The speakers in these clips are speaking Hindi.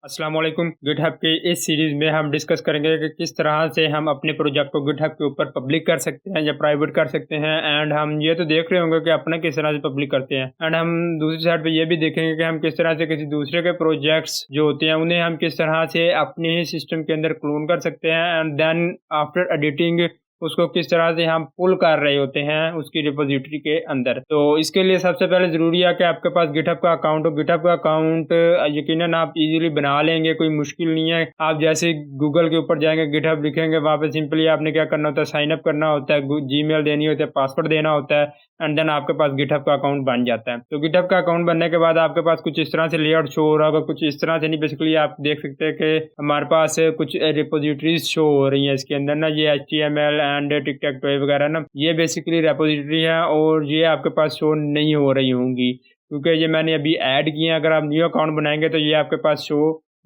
अस्सलाम वालेकुम। गिटहब की इस सीरीज़ में हम डिस्कस करेंगे कि किस तरह से हम अपने प्रोजेक्ट को गिटहब के ऊपर पब्लिक कर सकते हैं या प्राइवेट कर सकते हैं। एंड हम ये तो देख रहे होंगे कि अपना किस तरह से पब्लिक करते हैं, एंड हम दूसरी साइड पे ये भी देखेंगे कि हम किस तरह से किसी दूसरे के प्रोजेक्ट्स जो होते हैं उन्हें हम किस तरह से अपने ही सिस्टम के अंदर क्लोन कर सकते हैं, एंड देन आफ्टर एडिटिंग उसको किस तरह से हम पुल कर रहे होते हैं उसकी रिपोजिटरी के अंदर। तो इसके लिए सबसे पहले ज़रूरी है कि आपके पास गिटहब का अकाउंट हो। गिटहब का अकाउंट यकीनन आप इजीली बना लेंगे, कोई मुश्किल नहीं है। आप जैसे गूगल के ऊपर जाएंगे, गिटहब लिखेंगे, वहाँ पे सिंपली आपने क्या करना होता है, साइन अप करना होता है, जीमेल देनी होती है, पासवर्ड देना होता है, एंड देन आपके पास गिटहब का अकाउंट बन जाता है। तो गिटहब का अकाउंट बनने के बाद आपके पास कुछ इस तरह से लेआउट शो हो रहा होगा, कुछ इस तरह से नहीं। बेसिकली आप देख सकते हैं कि हमारे पास कुछ रिपोजिटरीज शो हो रही हैं इसके अंदर ना, ये HTML एंड टिक वगैरह ना, ये बेसिकली रेपोजिटरी है और ये आपके पास शो नहीं हो रही होंगी क्योंकि ये मैंने अभी ऐड किए हैं। अगर आप न्यू अकाउंट बनाएंगे तो ये आपके पास शो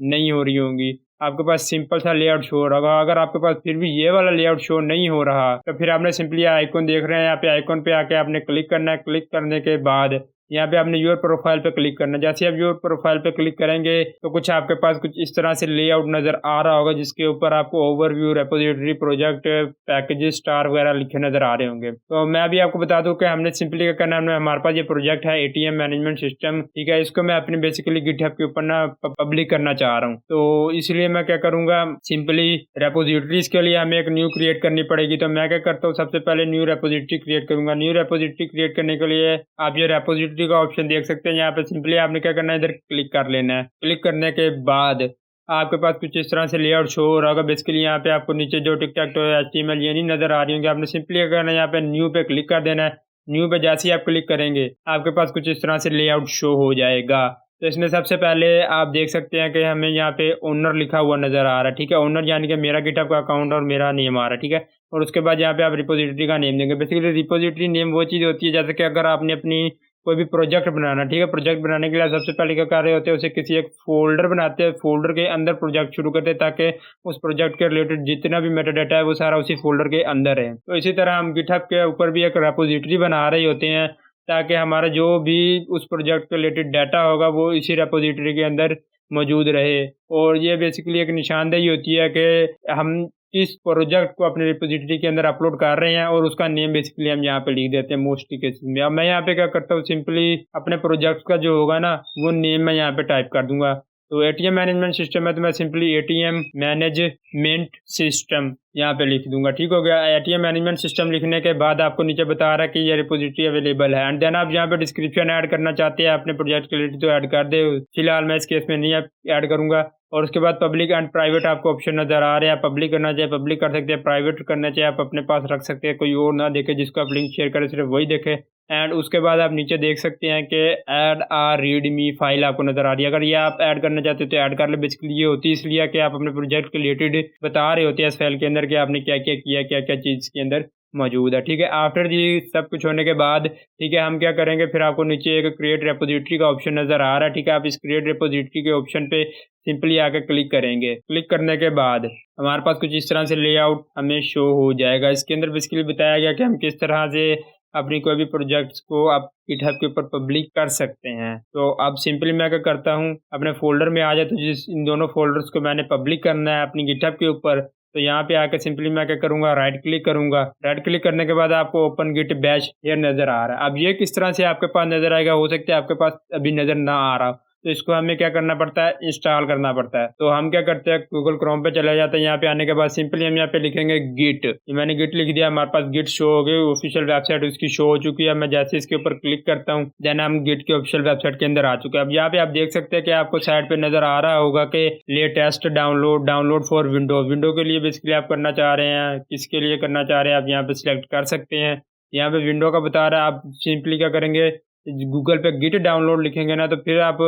नहीं हो रही होंगी, आपके पास सिंपल सा लेआउट शो हो रहा होगा। अगर आपके पास फिर भी ये वाला लेआउट शो नहीं हो रहा तो फिर आपने सिंपली आइकन देख रहे हैं, यहाँ पे आइकन पे आके आपने क्लिक करना है। क्लिक करने के बाद यहाँ पे आपने योर प्रोफाइल पे क्लिक करना है। जैसे आप योर प्रोफाइल पे क्लिक करेंगे तो कुछ आपके पास कुछ इस तरह से लेआउट नज़र आ रहा होगा, जिसके ऊपर आपको overview, repository, project, packages, star वगैरह लिखे नज़र आ रहे होंगे। तो मैं अभी आपको बता दूं कि हमने सिंपली क्या करना है, हमारे पास ये प्रोजेक्ट है ATM मैनेजमेंट सिस्टम, ठीक है। इसको मैं अपने बेसिकली गिटहब के ऊपर ना पब्लिक करना चाह रहा हूँ। तो इसलिए मैं क्या करूँगा, सिंपली रेपोजिटरीज के लिए हमें एक न्यू क्रिएट करनी पड़ेगी। तो मैं क्या करता हूँ, सबसे पहले न्यू रेपोजिटरी क्रिएट करूँगा। न्यू रेपोजिटरी क्रिएट करने के लिए आप ये रेपोजिटरी का ऑप्शन देख सकते हैं। यहाँ पे सिंपली आपने क्या करना है, इधर क्लिक कर लेना है। क्लिक करने के बाद आपके पास कुछ इस तरह से लेआउट शो हो रहा होगा। बेसिकली यहाँ पे आपको नीचे जो टिक-टैक HTML ये नहीं नजर आ रही होंगी, आपने सिंपली क्या करना है, यहाँ पे न्यू पे क्लिक कर देना है। न्यू पे जैसे ही आप क्लिक करेंगे आपके पास कुछ इस तरह से लेआउट शो हो जाएगा। तो इसमें सबसे पहले आप देख सकते हैं कि हमें यहाँ पे ओनर लिखा हुआ नजर आ रहा है, ठीक है। ओनर यानी कि मेरा गिटहब का अकाउंट और मेरा नेम आ रहा है, ठीक है। और उसके बाद यहाँ पे आप रिपोजिटरी का नेम देंगे। बेसिकली रिपोजिटरी नेम वो चीज़ होती है जैसे कि अगर आपने अपनी कोई भी प्रोजेक्ट बनाना, ठीक है। प्रोजेक्ट बनाने के लिए सबसे पहले क्या कर रहे होते हैं, उसे किसी एक फोल्डर बनाते हैं, फोल्डर के अंदर प्रोजेक्ट शुरू करते हैं ताकि उस प्रोजेक्ट के रिलेटेड जितना भी मेटा डाटा है वो सारा उसी फोल्डर के अंदर है। तो इसी तरह हम गिटहब के ऊपर भी एक रेपोजिटरी बना रहे होते हैं ताकि हमारा जो भी उस प्रोजेक्ट के रिलेटेड डाटा होगा वो इसी रेपोजिटरी के अंदर मौजूद रहे। और ये बेसिकली एक निशानदेही होती है कि हम किस प्रोजेक्ट को अपने रिपोजिटरी के अंदर अपलोड कर रहे हैं और उसका नेम बेसिकली हम यहाँ पे लिख देते हैं मोस्टली केसेस में। अब मैं यहाँ पे क्या करता हूँ, सिंपली अपने प्रोजेक्ट का जो होगा ना वो नेम मैं यहाँ पे टाइप कर दूंगा। तो ATM मैनेजमेंट सिस्टम है तो मैं सिंपली ATM मैनेजमेंट सिस्टम यहाँ पे लिख दूंगा, ठीक हो गया। ATM मैनेजमेंट सिस्टम लिखने के बाद आपको नीचे बता रहा है कि ये रिपोजिटरी अवेलेबल है, एंड देन आप यहाँ पे डिस्क्रिप्शन ऐड करना चाहते हैं अपने प्रोजेक्ट के रिलेटेड तो ऐड कर दे। फिलहाल मैं इस केस में नहीं ऐड करूंगा। और उसके बाद पब्लिक एंड प्राइवेट आपको ऑप्शन नजर आ रहे हैं। आप पब्लिक करना चाहे पब्लिक कर सकते हैं, प्राइवेट करना चाहे आप अपने पास रख सकते हैं, कोई और ना देखे, जिसको आप लिंक शेयर करें सिर्फ वही देखे। एंड उसके बाद आप नीचे देख सकते हैं कि ऐड आ रीड मी फाइल आपको नजर आ रही है। अगर ये आप ऐड करना चाहते हो तो ऐड कर ले। बेसिकली ये होती है इसलिए कि आप अपने प्रोजेक्ट के रिलेटेड बता रहे होते हैं इस फाइल के अंदर कि आपने क्या क्या किया, क्या क्या चीज़ के अंदर मौजूद है, ठीक है। आफ्टर जी सब कुछ होने के बाद, ठीक है, हम क्या करेंगे, फिर आपको नीचे एक क्रिएट रेपोजिटरी का ऑप्शन नज़र आ रहा है, ठीक है। आप इस क्रिएट रेपोजिटरी के ऑप्शन पे सिंपली आकर क्लिक करेंगे। क्लिक करने के बाद हमारे पास कुछ इस तरह से लेआउट हमें शो हो जाएगा। इसके अंदर बेसिकली बताया गया कि हम किस तरह से अपनी कोई भी प्रोजेक्ट्स को आप गिटहब के ऊपर पब्लिक कर सकते हैं। तो अब सिंपली मैं क्या करता हूँ, अपने फोल्डर में आ जाए तो जिस इन दोनों फोल्डर्स को मैंने पब्लिक करना है अपनी गिटहब के ऊपर, तो यहाँ पे आकर सिंपली मैं क्या करूँगा, राइट क्लिक करूँगा। राइट क्लिक करने के बाद आपको ओपन गिट बैश ये नज़र आ रहा है। अब ये किस तरह से आपके पास नज़र आएगा, हो सकता है आपके पास अभी नज़र ना आ रहा, तो इसको हमें क्या करना पड़ता है, इंस्टॉल करना पड़ता है। तो हम क्या करते हैं, गूगल क्रोम पे चले जाते हैं। यहाँ पे आने के बाद सिंपली हम यहाँ पे लिखेंगे गिट। मैंने गिट लिख दिया, हमारे पास गिट शो हो गई, ऑफिशियल वेबसाइट उसकी शो हो चुकी है। मैं जैसे इसके ऊपर क्लिक करता हूँ देन हम गिट के ऑफिशियल वेबसाइट के अंदर आ चुके हैं। अब यहाँ पे आप देख सकते हैं कि आपको साइड पे नजर आ रहा होगा कि लेटेस्ट डाउनलोड फॉर विंडो के लिए बेसिकली आप करना चाह रहे हैं, किसके लिए करना चाह रहे हैं आप यहाँ पे सिलेक्ट कर सकते हैं। यहाँ पे विंडो का बता रहा है, आप सिंपली क्या करेंगे, गूगल पे गिट डाउनलोड लिखेंगे ना तो फिर आप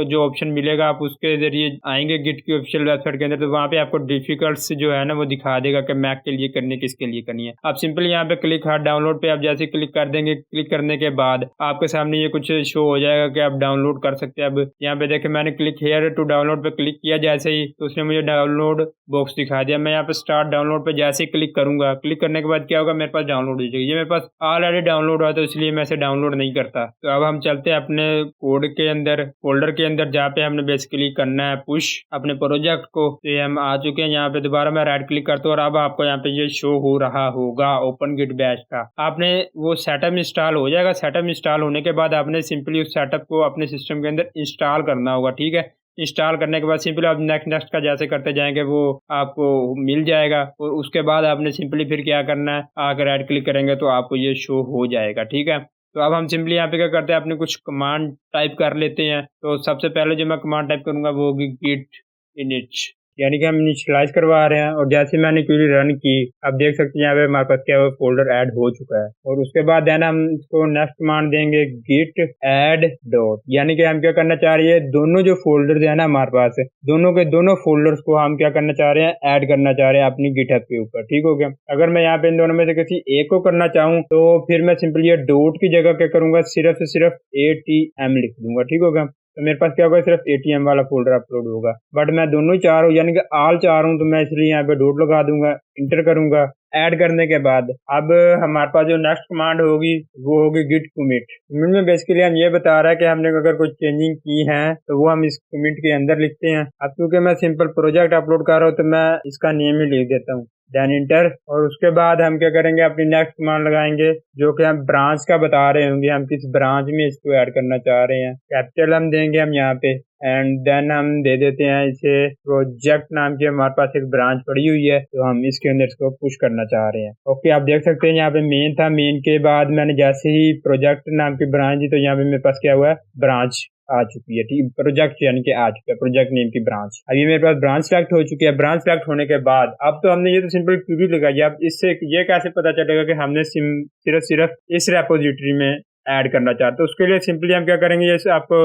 जो ऑप्शन मिलेगा आप उसके जरिए आएंगे गिट की ऑफिशियल वेबसाइट के अंदर, तो वहाँ पे आपको डिफिकल्ट जो है ना वो दिखा देगा कि मैक के लिए करनी किसके लिए करनी है। आप सिंपली यहाँ पे क्लिक हार्ड डाउनलोड पे आप जैसे क्लिक कर देंगे, क्लिक करने के बाद आपके सामने ये कुछ शो हो जाएगा कि आप डाउनलोड कर सकते हैं। अब यहाँ पे देखें मैंने क्लिक हेयर टू डाउनलोड पे क्लिक किया जैसे ही, तो उसने मुझे डाउनलोड बॉक्स दिखा दिया। मैं यहाँ पे स्टार्ट डाउनलोड पे जैसे ही क्लिक करूंगा, क्लिक करने के बाद क्या होगा, मेरे पास डाउनलोड हो जाएगी। ये मेरे पास ऑलरेडी डाउनलोड हुआ तो इसलिए मैं इसे डाउनलोड नहीं करता। तो अब हम चलते हैं अपने कोड के अंदर, फोल्डर के अंदर, जहाँ पे हमने बेसिकली करना है पुश अपने प्रोजेक्ट को। तो ये हम आ चुके हैं यहाँ पे। दोबारा मैं राइट क्लिक करता हूँ और अब आपको यहाँ पे ये शो हो रहा होगा ओपन गिट बैश का। आपने वो सेटअप इंस्टॉल हो जाएगा। सेटअप इंस्टॉल होने के बाद आपने सिंपली उस सेटअप को अपने सिस्टम के अंदर इंस्टॉल करना होगा, ठीक है। इंस्टॉल करने के बाद सिंपली आप नेक्स्ट का जैसे करते जाएंगे वो आपको मिल जाएगा। और उसके बाद आपने सिंपली फिर क्या करना है, आकर राइट क्लिक करेंगे तो आपको ये शो हो जाएगा, ठीक है। तो अब हम सिंपली यहाँ पे क्या करते हैं, अपने कुछ कमांड टाइप कर लेते हैं। तो सबसे पहले जो मैं कमांड टाइप करूंगा वो होगी git init, यानी कि हम इनिशियलाइज करवा रहे हैं। और जैसे मैंने क्वेरी रन की, अब देख सकते हैं यहाँ पे हमारे पास क्या है, फोल्डर ऐड हो चुका है। और उसके बाद देन हम इसको नेक्स्ट कमांड देंगे git add dot, यानी कि हम क्या करना चाह रहे हैं, दोनों जो फोल्डर है ना हमारे पास, दोनों के दोनों फोल्डर्स को हम क्या करना चाह रहे हैं, ऐड करना चाह रहे हैं अपनी गिटहब के ऊपर, ठीक हो गया। अगर मैं यहाँ पे इन दोनों में से किसी एक को करना चाहूँ तो फिर मैं सिंपली ये डॉट की जगह क्या करूंगा, सिर्फ से सिर्फ ATM लिख दूंगा, ठीक हो गया। तो मेरे पास क्या होगा, सिर्फ ATM वाला फोल्डर अपलोड होगा। बट मैं दोनों ही चाह रहा हूँ, यानी कि ऑल चाह रहा हूँ, तो मैं इसलिए यहाँ पे डॉट लगा दूंगा, इंटर करूंगा। ऐड करने के बाद अब हमारे पास जो नेक्स्ट कमांड होगी वो होगी git commit। commit में बेसिकली हम ये बता रहा है कि हमने अगर कोई चेंजिंग की है तो वो हम इस commit के अंदर लिखते हैं। अब क्योंकि मैं सिंपल प्रोजेक्ट अपलोड कर रहा हूँ तो मैं इसका नेम ही लिख देता हूँ, देन इंटर। और उसके बाद हम क्या करेंगे, अपनी नेक्स्ट कमांड लगाएंगे जो कि हम ब्रांच का बता रहे होंगे, हम किस ब्रांच में इसको ऐड करना चाह रहे हैं। कैपिटल हम देंगे हम यहाँ पे, एंड देन हम दे देते हैं इसे प्रोजेक्ट नाम की हमारे पास एक ब्रांच पड़ी हुई है, तो हम इसके अंदर इसको पुश करना चाह रहे हैं। ओके, आप देख सकते हैं यहाँ पे मेन था, मेन के बाद मैंने जैसे ही प्रोजेक्ट नाम की ब्रांच दी तो यहाँ पे मेरे पास क्या हुआ है, ब्रांच आ चुकी है, ठीक। प्रोजेक्ट यानी कि आ चुका है प्रोजेक्ट नेम की ब्रांच। अभी मेरे पास ब्रांच सेलेक्ट हो चुकी है। ब्रांच सेलेक्ट होने के बाद अब तो हमने ये तो सिंपल क्वेरी लगाई। अब इससे ये कैसे पता चलेगा कि हमने सिर्फ इस रेपोजिटरी में ऐड करना चाहते, तो उसके लिए सिंपली हम क्या करेंगे, जैसे आपको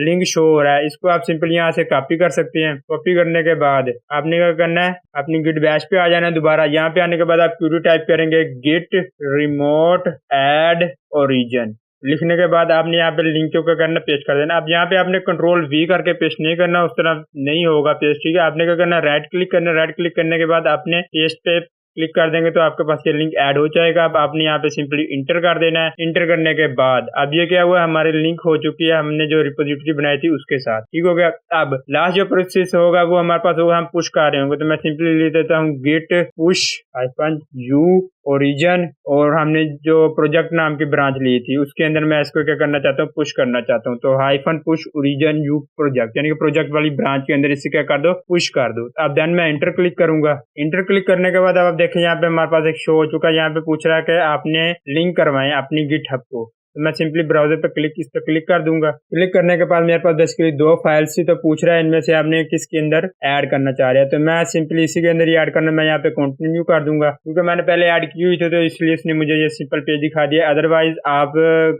लिंक शो हो रहा है, इसको आप सिंपली यहाँ से कॉपी कर सकते हैं। कॉपी करने के बाद आपने क्या करना है, अपनी गिट बैश पे आ जाना है। दोबारा यहाँ पे आने के बाद आप क्वेरी टाइप करेंगे git remote add origin। लिखने के बाद आपने यहाँ पे लिंक को क्या करना, पेस्ट कर देना। अब यहाँ पे आपने Ctrl+V करके पेस्ट नहीं करना, उस तरह नहीं होगा पेस्ट, ठीक है। आपने क्या करना, राइट क्लिक करना। राइट क्लिक करने के बाद आपने पेस्ट पे क्लिक कर देंगे तो आपके पास ये लिंक ऐड हो जाएगा। अब आपने यहाँ पे सिंपली इंटर कर देना है। इंटर करने के बाद अब ये क्या हुआ, हमारी लिंक हो चुकी है, हमने जो रिपोजिटरी बनाई थी उसके साथ, ठीक हो गया। अब लास्ट जो प्रोसेस होगा वो हमारे पास होगा, हम पुश कर रहे होंगे, तो मैं सिंपली लिख देता हूँ git push -u origin। और हमने जो प्रोजेक्ट नाम की ब्रांच ली थी उसके अंदर मैं इसको क्या करना चाहता हूँ, पुश करना चाहता हूँ। तो -push origin u प्रोजेक्ट, यानी कि प्रोजेक्ट वाली ब्रांच के अंदर इसे क्या कर दो, पुश कर दो। अब देन मैं इंटर क्लिक करूंगा। इंटर क्लिक करने के बाद अब आप देखें यहाँ पे हमारे पास एक शो हो चुका है। यहाँ पे पूछ रहा है कि आपने लिंक करवाएं अपनी गिटहब को, तो मैं सिंपली ब्राउजर पे इस पर क्लिक कर दूंगा। क्लिक करने के बाद मेरे पास बेसिकली 2 फाइल्स थी, तो पूछ रहा है इनमें से आपने किसके अंदर ऐड करना चाह रहे हैं, तो मैं सिंपली इसी के अंदर ही ऐड करना, मैं यहाँ पे कंटिन्यू कर दूंगा क्योंकि मैंने पहले ऐड की हुई थी, तो इसलिए इसने मुझे ये सिंपल पेज दिखा दिया। अदरवाइज आप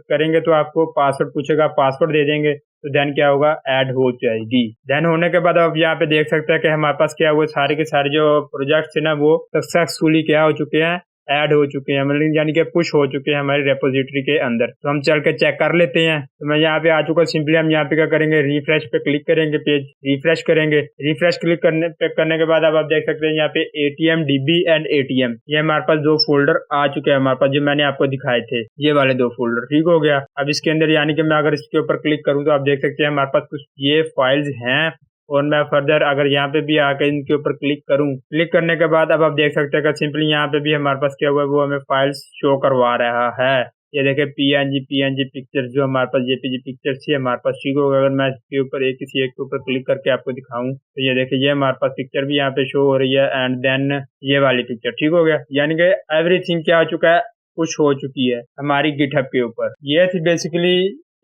करेंगे तो आपको पासवर्ड पूछेगा, पासवर्ड दे देंगे तो देन क्या होगा, ऐड हो जाएगी। देन होने के बाद आप यहाँ पे देख सकते हैं कि हमारे पास क्या हुआ, सारे के सारे जो प्रोजेक्ट थे ना वो सक्सेसफुली क्या हो चुके हैं, ऐड हो चुके हैं, मतलब यानी कि पुश हो चुके हैं हमारी रेपोजिटरी के अंदर। तो हम चल के चेक कर लेते हैं। तो मैं यहाँ पे आ चुका, सिंपली हम यहाँ पे क्या करेंगे, रिफ्रेश पे क्लिक करेंगे, पेज रिफ्रेश करेंगे। रिफ्रेश क्लिक करने के बाद अब आप देख सकते हैं यहाँ पे ATM DB एंड ATM, ये हमारे पास 2 फोल्डर आ चुके हैं हमारे पास, जो मैंने आपको दिखाए थे, ये वाले 2 फोल्डर, ठीक हो गया। अब इसके अंदर यानी कि मैं अगर इसके ऊपर क्लिक करूँ तो आप देख सकते हैं हमारे पास कुछ ये फाइल्स हैं। और मैं फर्दर अगर यहाँ पे भी आकर इनके ऊपर क्लिक करूँ, क्लिक करने के बाद अब आप देख सकते हैं कि सिंपली यहाँ पे भी हमारे पास क्या हुआ है, वो हमें फाइल्स शो करवा रहा है। ये देखे PNG पिक्चर्स, जो हमारे पास JPG पिक्चर्स थी हमारे पास, ठीक होगा। अगर मैं इसके ऊपर किसी एक के ऊपर क्लिक करके आपको दिखाऊं तो ये देखिए, ये हमारे पास पिक्चर भी यहाँ पे शो हो रही है, एंड देन ये वाली पिक्चर, ठीक हो गया। यानी कि एवरीथिंग क्या हो चुका है, पुश हो चुकी है हमारी गिटहब के ऊपर। ये थी बेसिकली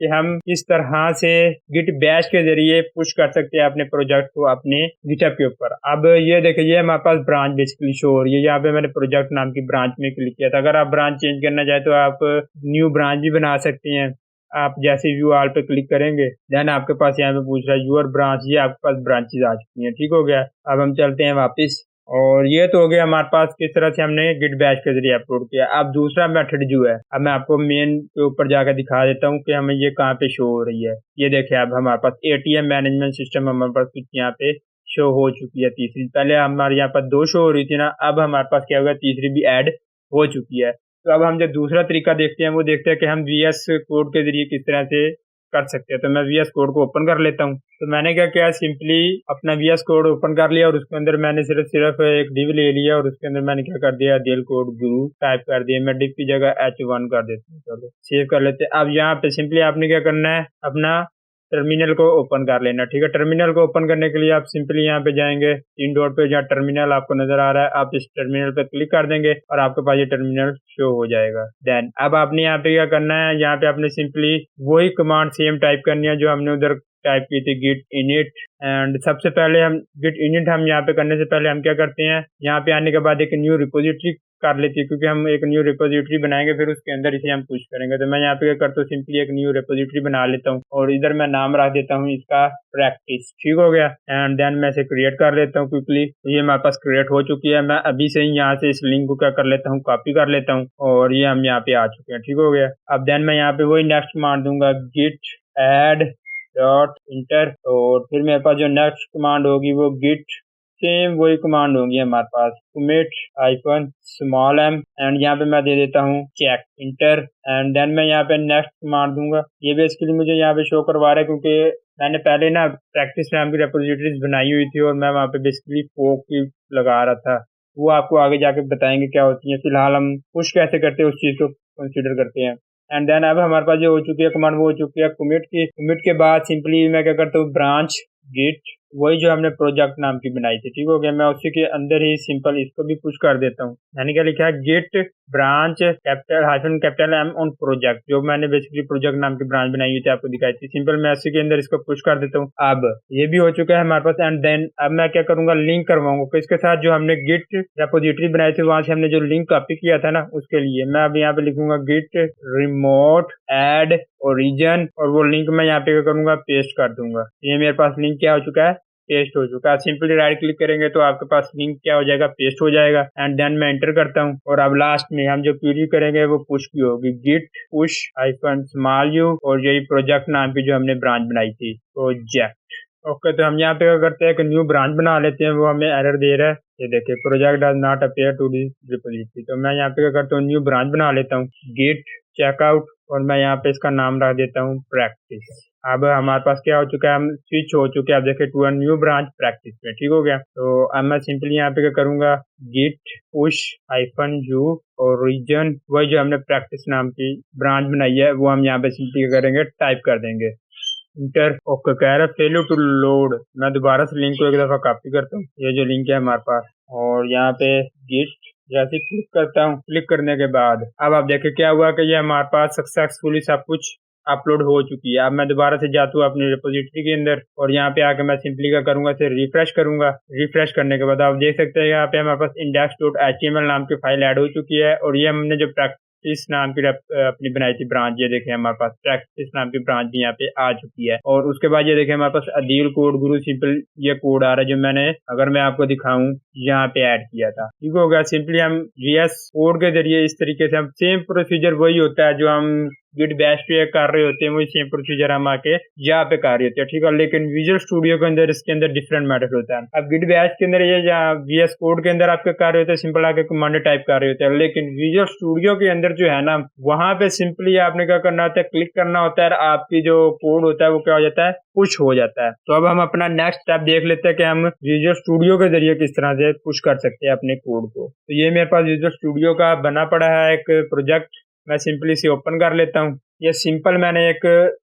कि हम किस तरह से गिट बैश के जरिए पुश कर सकते हैं अपने प्रोजेक्ट को अपने गिटहब के ऊपर। अब ये देखिए, ये हमारे पास ब्रांच बेसिकली शो हो रही है। यहाँ पे मैंने प्रोजेक्ट नाम की ब्रांच में क्लिक किया था। अगर आप ब्रांच चेंज करना चाहे तो आप न्यू ब्रांच भी बना सकते हैं। आप जैसे व्यू ऑल पे क्लिक करेंगे, देन आपके पास यहाँ पे पूछ रहा है यूर ब्रांच, ये आपके पास ब्रांचेज आ चुकी हैं, ठीक हो गया। अब हम चलते हैं वापस, और ये तो हो गया हमारे पास किस तरह से हमने गिट बैश के जरिए अपलोड किया। अब दूसरा मेथड जो है, अब मैं आपको मेन के ऊपर जाकर दिखा देता हूँ कि हमें ये कहाँ पे शो हो रही है। ये देखिए, अब हमारे पास ATM मैनेजमेंट सिस्टम हमारे पास कुछ यहाँ पे शो हो चुकी है, तीसरी। पहले हमारे यहाँ पर 2 शो हो रही थी ना, अब हमारे पास क्या होगा, तीसरी भी ऐड हो चुकी है। तो अब हम जो दूसरा तरीका देखते हैं वो देखते हैं कि हम VS कोड के जरिए किस तरह से कर सकते हैं। तो मैं VS कोड को ओपन कर लेता हूँ। तो मैंने क्या किया, सिंपली अपना VS कोड ओपन कर लिया और उसके अंदर मैंने सिर्फ एक div ले लिया और उसके अंदर मैंने क्या कर दिया, डेल कोड गुरु टाइप कर दिया। मैं div की जगह h1 कर देता हूँ। चलो सेव कर लेते हैं। अब यहाँ पे सिंपली आपने क्या करना है, अपना टर्मिनल को ओपन कर लेना। ठीक है, टर्मिनल को ओपन करने के लिए आप सिंपली यहाँ पे जाएंगे, तीन डॉट पे जहाँ टर्मिनल आपको नजर आ रहा है, आप इस टर्मिनल पे क्लिक कर देंगे और आपके पास ये टर्मिनल शो हो जाएगा। देन अब आपने यहाँ पे क्या करना है, यहाँ पे आपने सिंपली वही कमांड सेम टाइप करनी है जो हमने उधर टाइप की थी, git init। एंड सबसे पहले हम git init हम यहाँ पे करने से पहले हम क्या करते हैं, यहाँ पे आने के बाद एक न्यू रिपोजिटरी कर लेती है, क्योंकि हम एक न्यू रिपोजिटरी बनाएंगे फिर उसके अंदर इसे हम पुश करेंगे। तो मैं यहाँ पे क्या करता हूँ, सिंपली एक न्यू रिपोजिटरी बना लेता हूँ और इधर मैं नाम रख देता हूँ इसका प्रैक्टिस। ठीक हो गया। एंड देन मैं इसे क्रिएट कर लेता हूँ क्विकली। ये हमारे पास क्रिएट हो चुकी है। मैं अभी से ही यहाँ से इस लिंक को क्या कर लेता हूँ, कॉपी कर लेता हूँ और ये हम यहाँ पे आ चुके हैं। ठीक हो गया। अब देन मैं यहाँ पे वही नेक्स्ट मार दूंगा, git add डॉट इंटर, और फिर मेरे पास जो नेक्स्ट कमांड होगी वो git सेम वही कमांड होगी हमारे पास, commit hyphen small m, and यहाँ पे मैं दे देता हूँ चेक इंटर। एंड देन मैं यहाँ पे नेक्स्ट कमांड दूंगा। ये बेसिकली मुझे यहाँ पे शो करवा रहा है क्योंकि मैंने पहले ना प्रैक्टिस नाम की रेपोजिटरीज बनाई हुई थी और मैं वहाँ पे बेसिकली फोक की लगा रहा था। वो आपको आगे जाके बताएंगे क्या होती है। फिलहाल हम पुश कैसे करते हैं उस चीज को कंसिडर करते हैं। एंड देन अब हमारे पास जो हो चुकी है कमांड, वो हो चुकी है commit की। commit के बाद सिंपली मैं क्या करता हूँ, ब्रांच git वही जो हमने प्रोजेक्ट नाम की बनाई थी। ठीक हो गया। मैं उसी के अंदर ही सिंपल इसको भी पुश कर देता हूँ। मैंने क्या लिखा है, git branch capital hyphen capital M on project, जो मैंने बेसिकली प्रोजेक्ट नाम की ब्रांच बनाई हुई थी आपको दिखाई थी। सिंपल मैं उसी के अंदर इसको पुश कर देता हूँ। अब ये भी हो चुका है हमारे पास। एंड देन अब मैं क्या करूंगा, लिंक करवाऊंगा तो इसके साथ जो हमने गिट रेपोजिटरी बनाई थी वहां से हमने जो लिंक कॉपी किया था ना, उसके लिए मैं अब यहाँ पे लिखूंगा git remote add origin और वो लिंक मैं यहाँ पे क्या करूंगा, पेस्ट कर दूंगा। ये मेरे पास लिंक क्या हो चुका है, पेस्ट हो चुका है। सिंपली राइट क्लिक करेंगे तो आपके पास लिंक क्या हो जाएगा, पेस्ट हो जाएगा। एंड देन मैं एंटर करता हूँ और अब लास्ट में हम जो क्वेरी करेंगे वो पुश की होगी, git push hyphen small u और यही प्रोजेक्ट नाम की जो हमने ब्रांच बनाई थी, प्रोजेक्ट। ओके, तो हम यहाँ पे क्या करते हैं, एक न्यू ब्रांच बना लेते हैं। वो हमें एरर दे रहा है, ये देखिए, project does not appear to this repository. तो मैं यहाँ पे क्या करता हूँ, न्यू ब्रांच बना लेता हूँ, git चेकआउट, और मैं यहाँ पे इसका नाम रख देता हूँ प्रैक्टिस। अब हमारे पास क्या हो चुका है, हम स्विच हो चुके हैं, आप देखिए, to a new branch practice में। ठीक हो गया। तो अब मैं सिंपली यहाँ पे क्या करूंगा, git push हाइफन u और रीजन वही जो हमने प्रैक्टिस नाम की ब्रांच बनाई है वो हम यहाँ पे सिंपली करेंगे, टाइप कर देंगे इंटर। ओके, कह रहा है फेल्यू टू लोड। मैं दोबारा से लिंक को एक दफा कॉपी करता हूँ, ये जो लिंक है हमारे पास, और यहाँ पे git जैसे क्लिक करता हूँ। क्लिक करने के बाद अब आप देखिए क्या हुआ कि ये हमारे पास सक्सेसफुली सब कुछ अपलोड हो चुकी है। अब मैं दोबारा से जाता हूँ अपनी रिपोजिटरी के अंदर और यहाँ पे आके मैं सिंपली क्या करूंगा, इसे रिफ्रेश करूंगा। रिफ्रेश करने के बाद आप देख सकते हैं यहाँ पे हमारे पास index.html नाम की फाइल ऐड हो चुकी है और ये हमने जो प्रैक्टिस नाम की अपनी बनाई थी ब्रांच, ये देखें हमारे पास प्रैक्टिस नाम की ब्रांच भी यहाँ पे आ चुकी है। और उसके बाद ये देखें हमारे पास अदील कोड गुरु सिंपल ये कोड आ रहा है जो मैंने, अगर मैं आपको दिखाऊं, यहाँ पे ऐड किया था। ठीक हो गया। सिंपली हम VS कोड के जरिए इस तरीके से हम सेम प्रोसीजर वही होता है जो हम गिट बैश पे कर रहे होते हैं, वही सेम प्रोसीजर हम आके यहाँ पे कर रहे होते हैं। ठीक है, लेकिन विजुअल स्टूडियो के अंदर इसके अंदर डिफरेंट मेथड होता है। अब गिट बैश के अंदर ये VS कोड के अंदर आपके कर रहे होते हैं, सिंपल आके कमांड टाइप कर रहे होते हैं, लेकिन विजुअल स्टूडियो के अंदर जो है ना, वहां पे सिंपली आपने क्या करना होता है, क्लिक करना होता है, आपकी जो कोड होता है वो क्या हो जाता है, पुश हो जाता है। तो अब हम अपना नेक्स्ट स्टेप देख लेते हैं कि हम विजुअल स्टूडियो के जरिए किस तरह से पुश कर सकते हैं अपने कोड को। तो ये मेरे पास विजुअल स्टूडियो का बना पड़ा है एक प्रोजेक्ट, मैं सिंपली इसे ओपन कर लेता हूँ। ये सिंपल मैंने एक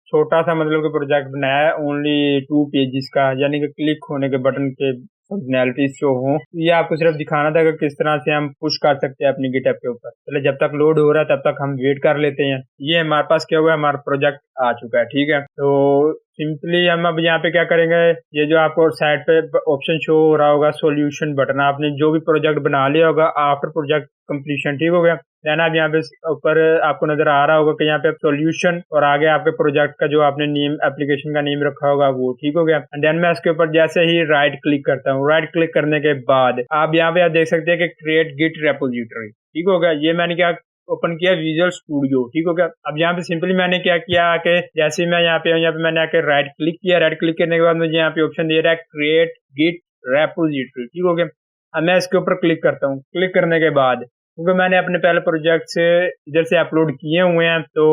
छोटा सा मतलब कि प्रोजेक्ट बनाया है, ओनली 2 पेजेस का, यानी कि क्लिक होने के बटन के फंक्शनैलिटीज शो हो। ये आपको सिर्फ दिखाना था कि किस तरह से हम पुश कर सकते हैं अपनी गिटहब के ऊपर। चलो जब तक लोड हो रहा है तब तक हम वेट कर लेते हैं। ये हमारे पास क्या हुआ है, हमारा प्रोजेक्ट आ चुका है। ठीक है, तो सिंपली हम अब यहाँ पे क्या करेंगे, ये जो आपको साइड पे ऑप्शन शो हो रहा होगा सॉल्यूशन बटन, आपने जो भी प्रोजेक्ट बना लिया होगा आफ्टर प्रोजेक्ट कंप्लीशन। ठीक हो गया। देन आप यहाँ पे ऊपर आपको नजर आ रहा होगा कि यहाँ पे सॉल्यूशन और आगे आपके प्रोजेक्ट का जो आपने नेम, एप्लीकेशन का नेम रखा होगा वो। ठीक हो गया। देन मैं इसके ऊपर जैसे ही राइट क्लिक करता हूँ, राइट क्लिक करने के बाद आप यहाँ पे आप देख सकते हैं कि क्रिएट गिट रेपोजिटरी। ठीक हो गया। ये मैंने क्या ओपन किया, विजुअल स्टूडियो। ठीक हो गया। अब यहाँ पे सिंपली मैंने क्या किया कि जैसे मैं यहाँ पे मैंने आके राइट क्लिक किया, राइट क्लिक करने के बाद मुझे यहाँ पे ऑप्शन दे रहा है क्रिएट गिट रेपोजिटरी। ठीक हो गया। अब मैं इसके ऊपर क्लिक करता हूँ। क्लिक करने के बाद क्योंकि मैंने अपने पहले प्रोजेक्ट्स इधर से अपलोड किए हुए हैं। तो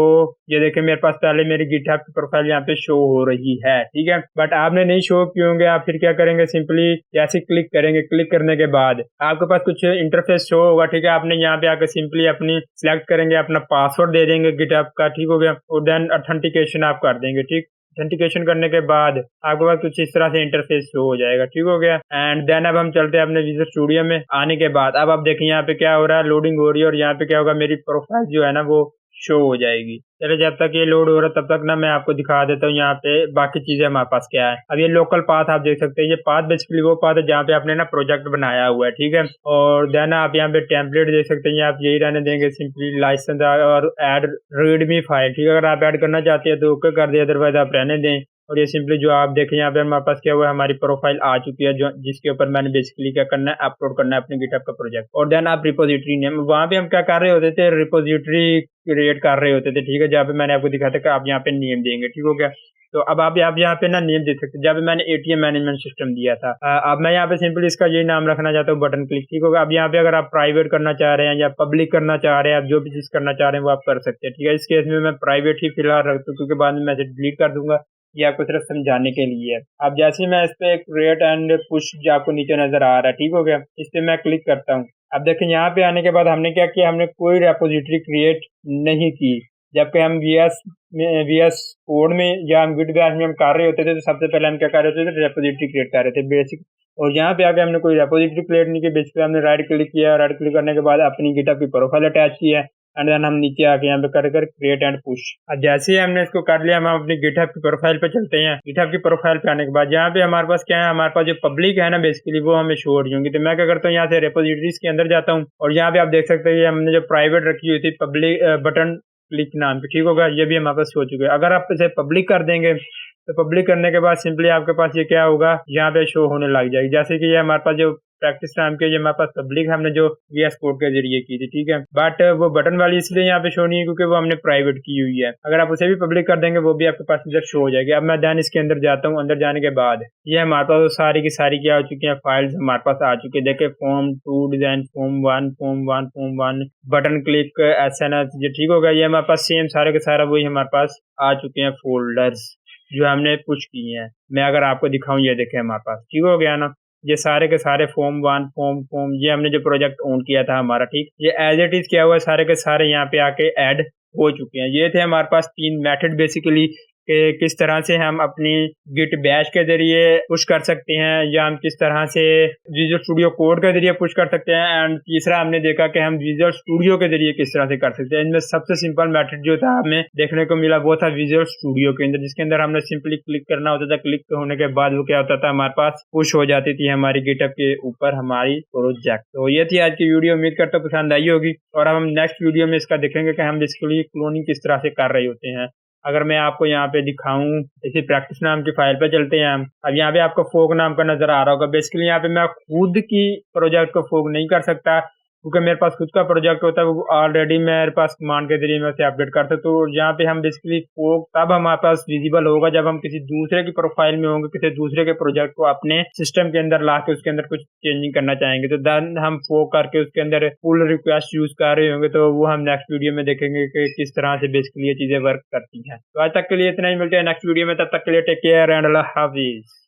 ये देखें मेरे पास पहले मेरी गिटहब की प्रोफाइल यहाँ पे शो हो रही है, ठीक है। बट आपने नहीं शो किए होंगे, आप फिर क्या करेंगे, सिंपली जैसे क्लिक करेंगे, क्लिक करने के बाद आपके पास कुछ इंटरफेस शो होगा, ठीक है। आपने यहाँ पे आकर सिंपली अपनी सिलेक्ट करेंगे, अपना पासवर्ड दे देंगे गिटहब का, ठीक हो गया। और देन ऑथेंटिकेशन आप कर देंगे, ठीक। ऑथेंटिकेशन करने के बाद आपके पास कुछ इस तरह से इंटरफेस शो हो जाएगा, ठीक हो गया। एंड देन अब हम चलते हैं अपने विजुअल स्टूडियो में। आने के बाद अब आप देखें यहाँ पे क्या हो रहा है, लोडिंग हो रही है, और यहाँ पे क्या होगा, मेरी प्रोफाइल जो है ना वो शो हो जाएगी। चलो जब तक ये लोड हो रहा है तब तक ना मैं आपको दिखा देता हूँ यहाँ पे बाकी चीजें हमारे पास क्या है। अब ये लोकल पाथ आप देख सकते हैं, ये पाथ बेसिकली वो पाथ है जहाँ पे आपने ना प्रोजेक्ट बनाया हुआ है, ठीक है। और देन आप यहाँ पे टेम्पलेट देख सकते हैं, आप यही रहने देंगे, सिंपली लाइसेंस और ऐड रीडमी फाइल, ठीक है। अगर आप ऐड करना चाहते हैं तो ओके कर दे, अदरवाइज आप रहने दें। और ये सिंपली जो आप देखें यहाँ पे हमारे पास क्या हुआ है, हमारी प्रोफाइल आ चुकी है, जो जिसके ऊपर मैंने बेसिकली क्या करना है, अपलोड करना है अपने गिटहब का प्रोजेक्ट। और देन आप रिपोजिटरी नेम, वहाँ पे हम क्या कर रहे होते थे, रिपोजिटरी क्रिएट कर रहे होते थे, ठीक है। जहाँ पे मैंने आपको दिखाया था कि आप यहाँ पे नेम देंगे, ठीक हो गया। तो अब आप यहाँ पे ना नेम दे सकते हैं, जहाँ पे मैंने एटीएम मैनेजमेंट सिस्टम दिया था। अब मैं यहाँ पे सिंपली इसका यही नाम रखना चाहता हूँ, बटन क्लिक, ठीक होगा। अब यहाँ पे अगर आप प्राइवेट करना चाह रहे हैं या पब्लिक करना चाह रहे हैं, आप जो भी चीज करना चाह रहे हैं वो आप कर सकते हैं, ठीक है। इस केस में मैं प्राइवेट ही फिलहाल रखता हूँ, क्योंकि बाद में मैसेज डिलीट कर दूंगा। ये आपको सिर्फ समझाने के लिए है। अब जैसे ही मैं इस पे क्रिएट एंड पुश जो आपको नीचे नजर आ रहा है, ठीक हो गया, इस पे मैं क्लिक करता हूँ। अब देखें यहाँ पे आने के बाद हमने क्या किया, हमने कोई रेपोजिटरी क्रिएट नहीं की। जबकि हम वीएस कोड में या हम गिट बैश में हम कर रहे होते थे, तो सबसे पहले हम क्या कर रहे होते थे, रेपोजिटरी क्रिएट कर रहे थे बेसिक। और यहाँ पे आके हमने कोई रेपोजिटरी क्रिएट नहीं की, बेसिकली हमने राइट क्लिक किया, राइट क्लिक करने के बाद अपनी गिटहब की प्रोफाइल अटैच की है। एंड देन हम नीचे आके यहाँ पे कर क्रिएट एंड पुश। अब जैसे ही हमने इसको कर लिया, हम अपनी गिटहब की प्रोफाइल पे चलते हैं। गिटहब की प्रोफाइल पे आने के बाद यहाँ पे हमारे पास क्या है, हमारे पास जो पब्लिक है ना बेसिकली वो हमें शो हो रही होंगी। तो मैं क्या करता हूँ, यहाँ से रेपोजिटरीज के अंदर जाता हूँ, और यहाँ पे आप देख सकते हैं हमने जो प्राइवेट रखी हुई थी पब्लिक बटन क्लिक नाम पे, ठीक होगा, ये भी हमारे पास हो चुके हैं। अगर आप इसे पब्लिक कर देंगे तो पब्लिक करने के बाद सिंपली आपके पास ये क्या होगा, यहाँ पे शो होने लग जाएगी। जैसे कि ये हमारे पास जो प्रैक्टिस नाम के, ये हमारे पास पब्लिक हमने जो वीएस कोड के जरिए की थी, ठीक है। बट वो बटन वाली इसलिए यहाँ पे शो नहीं है क्योंकि वो हमने प्राइवेट की हुई है। अगर आप उसे भी पब्लिक कर देंगे वो भी आपके पास इधर शो हो जाएगी। अब मैं देन इसके अंदर जाता हूँ। अंदर जाने के बाद ये हमारे पास सारी की सारी क्या हो चुकी है, फाइल्स हमारे पास आ चुकी है। देखिए form 2 design, form 1, button click, SNS, ये ठीक होगा। ये हमारे पास सेम सारे के सारा वही हमारे पास आ चुके हैं फोल्डर्स जो हमने पुश किए हैं। मैं अगर आपको दिखाऊं, ये देखें हमारे पास, ठीक हो गया ना। ये सारे के सारे फॉर्म 1, फॉर्म ये हमने जो प्रोजेक्ट ऑन किया था हमारा, ठीक, ये एज इट इज क्या हुआ, सारे के सारे यहाँ पे आके ऐड हो चुके हैं। ये थे हमारे पास 3 मेथड बेसिकली, कि किस तरह से हम अपनी गिट बैश के जरिए पुश कर सकते हैं, या हम किस तरह से विजुअल स्टूडियो कोड के जरिए पुश कर सकते हैं। एंड तीसरा हमने देखा कि हम विजुअल स्टूडियो के जरिए किस तरह से कर सकते हैं। इनमें सबसे सिंपल मेथड जो था हमें देखने को मिला वो था विजुअल स्टूडियो के अंदर, जिसके अंदर हमने सिंपली क्लिक करना होता था। क्लिक होने के बाद वो क्या होता था, हमारे पास पुश हो जाती थी हमारी गिटहब के ऊपर हमारी प्रोजेक्ट। तो ये थी आज की वीडियो, उम्मीद करता हूँ पसंद आई होगी। और अब हम नेक्स्ट वीडियो में इसका देखेंगे कि हम बेसिकली क्लोनिंग किस तरह से कर रहे होते हैं। अगर मैं आपको यहाँ पे दिखाऊं, इसी प्रैक्टिस नाम की फाइल पे चलते हैं हम। अब यहाँ पे आपको फोक नाम का नजर आ रहा होगा। बेसिकली यहाँ पे मैं खुद की प्रोजेक्ट को फोक नहीं कर सकता, क्योंकि मेरे पास खुद का प्रोजेक्ट होता है, वो ऑलरेडी मेरे पास कमांड के जरिए मैं उसे अपडेट करता हूँ। तो यहाँ पे हम बेसिकली फोक तब हमारे पास विजिबल होगा जब हम किसी दूसरे की प्रोफाइल में होंगे, किसी दूसरे के प्रोजेक्ट को अपने सिस्टम के अंदर ला के उसके अंदर कुछ चेंजिंग करना चाहेंगे। तो देन हम फोक करके उसके अंदर पुल रिक्वेस्ट यूज कर रहे होंगे। तो वो हम नेक्स्ट वीडियो में देखेंगे कि किस तरह से बेसिकली ये चीजें वर्क करती हैं। तो आज तक के लिए इतना ही, मिलते हैं नेक्स्ट वीडियो में। तब तक के लिए टेक केयर एंड अल्लाह हाफिज।